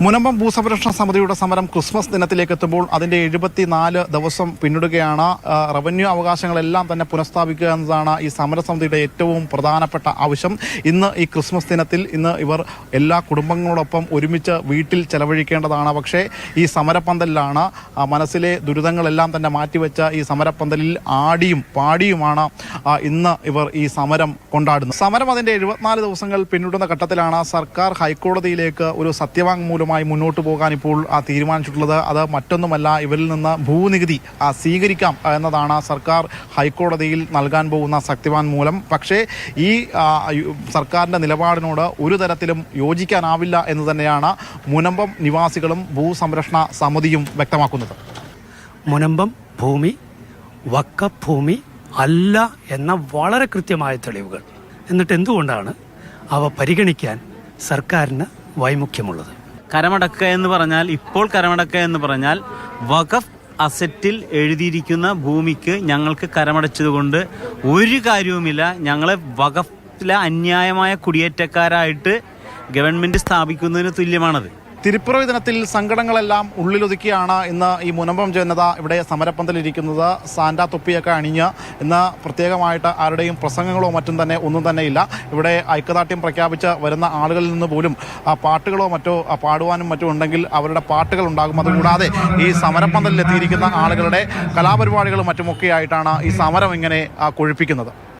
മുനമ്പം ഭൂസംരക്ഷണ സമിതിയുടെ സമരം ക്രിസ്മസ് ദിനത്തിലേക്ക് എത്തുമ്പോൾ അതിൻ്റെ 74 ദിവസം പിന്നിടുകയാണ്. റവന്യൂ അവകാശങ്ങളെല്ലാം തന്നെ പുനഃസ്ഥാപിക്കുക എന്നതാണ് ഈ സമരസമിതിയുടെ ഏറ്റവും പ്രധാനപ്പെട്ട ആവശ്യം. ഇന്ന് ഈ ക്രിസ്മസ് ദിനത്തിൽ ഇവർ എല്ലാ കുടുംബങ്ങളോടൊപ്പം ഒരുമിച്ച് വീട്ടിൽ ചെലവഴിക്കേണ്ടതാണ്. പക്ഷേ ഈ സമരപ്പന്തലിലാണ് മനസ്സിലെ ദുരിതങ്ങളെല്ലാം തന്നെ മാറ്റിവെച്ച ഈ സമരപ്പന്തലിൽ ആടിയും പാടിയുമാണ് ഇന്ന് ഇവർ ഈ സമരം കൊണ്ടാടുന്നത്. സമരം അതിൻ്റെ 74 ദിവസങ്ങൾ പിന്നിടുന്ന ഘട്ടത്തിലാണ് സർക്കാർ ഹൈക്കോടതിയിലേക്ക് ഒരു സത്യവാങ്മൂലമായി മുന്നോട്ട് പോകാൻ ഇപ്പോൾ തീരുമാനിച്ചിട്ടുള്ളത്. അത് മറ്റൊന്നുമല്ല, ഇവരിൽ നിന്ന് ഭൂനികുതി സ്വീകരിക്കാം എന്നതാണ് സർക്കാർ ഹൈക്കോടതിയിൽ നൽകാൻ പോകുന്ന സത്യവാങ്മൂലം. പക്ഷേ ഈ സർക്കാരിൻ്റെ നിലപാടിനോട് ഒരു തരത്തിലും യോജിക്കാനാവില്ല എന്ന് തന്നെയാണ് മുനമ്പം നിവാസികളും ഭൂസംരക്ഷണ സമിതിയും വ്യക്തമാക്കുന്നത്. മുനമ്പം ഭൂമി വഖഫ് ഭൂമി അല്ല എന്ന വളരെ കൃത്യമായ തെളിവുകൾ, എന്നിട്ട് എന്തുകൊണ്ടാണ് അവ പരിഗണിക്കാൻ സർക്കാരിന് വൈമുഖ്യമുള്ളത്? കരമടക്കുക എന്ന് പറഞ്ഞാൽ വഖഫ് അസറ്റിൽ എഴുതിയിരിക്കുന്ന ഭൂമിക്ക് ഞങ്ങൾക്ക് കരമടച്ചതുകൊണ്ട് ഒരു കാര്യവുമില്ല. ഞങ്ങളെ വഖഫിലെ അന്യായമായ കുടിയേറ്റക്കാരായിട്ട് ഗവൺമെൻറ് സ്ഥാപിക്കുന്നതിന് തുല്യമാണത്. തിരുപ്പിറവി ദിനത്തിൽ സങ്കടങ്ങളെല്ലാം ഉള്ളിലൊതുക്കിയാണ് ഇന്ന് ഈ മുനമ്പം ജനത ഇവിടെ സമരപ്പന്തലിരിക്കുന്നത്. സാന്റാ തൊപ്പിയൊക്കെ അണിഞ്ഞ് ഇന്ന് പ്രത്യേകമായിട്ട് ആരുടെയും പ്രസംഗങ്ങളോ മറ്റും തന്നെ ഒന്നും തന്നെ ഇല്ല. ഇവിടെ ഐക്യദാർഢ്യം പ്രഖ്യാപിച്ച് വരുന്ന ആളുകളിൽ നിന്ന് പോലും പാട്ടുകളോ മറ്റോ പാടുവാനും മറ്റും ഉണ്ടെങ്കിൽ അവരുടെ പാട്ടുകൾ ഉണ്ടാകും. അതുകൂടാതെ ഈ സമരപ്പന്തലിലെത്തിയിരിക്കുന്ന ആളുകളുടെ കലാപരിപാടികളും മറ്റുമൊക്കെയായിട്ടാണ് ഈ സമരം ഇങ്ങനെ കൊഴുപ്പിക്കുന്നത്.